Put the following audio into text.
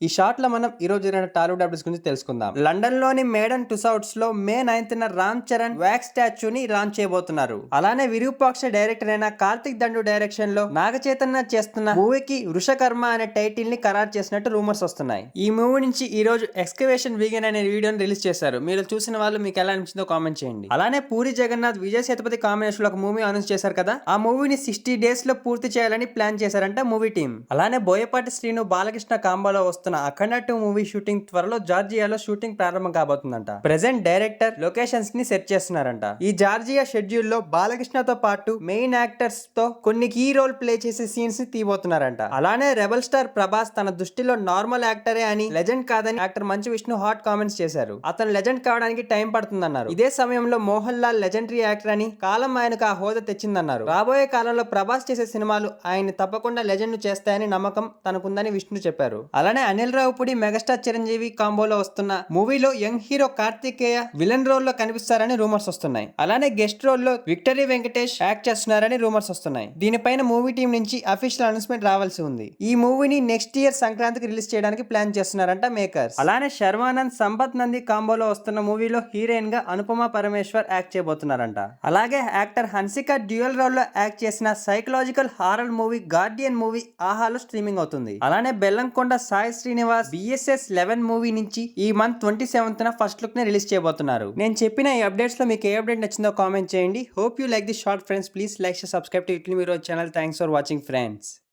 ఈ షార్ట్ లో మనం ఈ రోజు జరిగిన టాలీవుడ్ అప్డేట్స్ గురించి తెలుసుకుందాం. లండన్ లోని మేడన్ టుసౌట్స్ లో మే 9న రామ్ చరణ్ వ్యాక్స్ స్టాచ్యూని లాంచ్ చేయబోతున్నారు. అలానే విరూపాక్ష డైరెక్టర్ అయిన కార్తిక్ దండు డైరెక్షన్ లో నాగ చైతన్య చేస్తున్న మూవీకి వృషకర్మ అనే టైటిల్ ని ఖరారు చేసినట్టు రూమర్స్ వస్తున్నాయి. ఈ మూవీ నుంచి ఈ రోజు ఎక్స్కవేషన్ వీగన్ అనే వీడియోని రిలీజ్ చేశారు. మీరు చూసిన వాళ్ళు మీకు ఎలా అనిపించిందో కామెంట్ చేయండి. అలానే పూరి జగన్నాథ్ విజయ్ సేతుపతి కాంబినేషన్ లో ఒక మూవీ అనౌన్స్ చేశారు కదా, ఆ మూవీని 60 days లో పూర్తి చేయాలని ప్లాన్ చేశారంట మూవీ టీం. అలానే బోయపాటి శ్రీను బాలకృష్ణ కాంబోలో వస్తున్న అఖండ 2 మూవీ షూటింగ్ త్వరలో జార్జియాలో షూటింగ్ ప్రారంభం కాబోతుందంట. ప్రెజెంట్ డైరెక్టర్ లొకేషన్స్ ని సెట్ చేస్తున్నారంట. ఈ జార్జియా షెడ్యూల్ లో బాలకృష్ణతో పాటు మెయిన్ యాక్టర్స్ తో కొన్ని కీ రోల్ ప్లే చేసే సీన్స్ ని తీయబోతున్నారంట. అలానే రెబల్ స్టార్ ప్రభాస్ తన దృష్టిలో నార్మల్ యాక్టరే అని, లెజెండ్ కాదని actor Manchu Vishnu hot comments చేశారు. అతను లెజెండ్ కావడానికి టైం పడుతుందన్నారు. ఇదే సమయంలో మోహన్ లాల్ లెజెండరీ యాక్టర్ అని, కాలం ఆయనకు ఆ హోదా తెచ్చిందన్నారు. రాబోయే కాలంలో ప్రభాస్ చేసే సినిమాలు ఆయన తప్పకుండా లెజెండ్ ను చేస్తాయని నమ్మకం తనకుందని విష్ణు చెప్పారు. అలానే అనిల్ రావుపూడి మెగాస్టార్ చిరంజీవి కాంబోలో వస్తున్న మూవీలో young hero Karthikeya villain role లో కనిపిస్తారని రూమర్స్ వస్తున్నాయి. అలానే గెస్ట్ రోల్ లో విక్టరీ వెంకటేష్ యాక్ట్ చేస్తున్నారని రూమర్స్ వస్తున్నాయి. దీనిపైన మూవీ టీం నుంచి అఫీషియల్ అనౌన్స్మెంట్ రావాల్సి ఉంది. ఈ మూవీని నెక్స్ట్ ఇయర్ సంక్రాంతికి రిలీజ్ చేయడానికి ప్లాన్ చేస్తున్నారంట మేకర్స్. అలానే శర్వానంద్ సంపత్ నంది కాంబోలో వస్తున్న మూవీలో హీరోయిన్ గా అనుపమ పరమేశ్వర్ యాక్ట్ చేయబోతున్నారంట. అలాగే యాక్టర్ హన్సిక డ్యూయల్ రోల్ లో యాక్ట్ చేసిన psychological horror movie guardian movie ఆహాలో స్ట్రీమింగ్ అవుతుంది. అలానే బెల్లంకొండ సాయి శ్రీనివాస్ BSS 11 మూవీ నుంచి ఈ మంత్ 27న ఫస్ట్ లుక్ ని రిలీజ్ చేయబోతున్నారు. నేను చెప్పిన ఈ అప్డేట్స్ లో మీకు ఏ అప్డేట్ నచ్చిందో కామెంట్ చేయండి. Hope you like this short friends. Please like, subscribe to ఇట్లీ మీరు channel. Thanks for watching friends.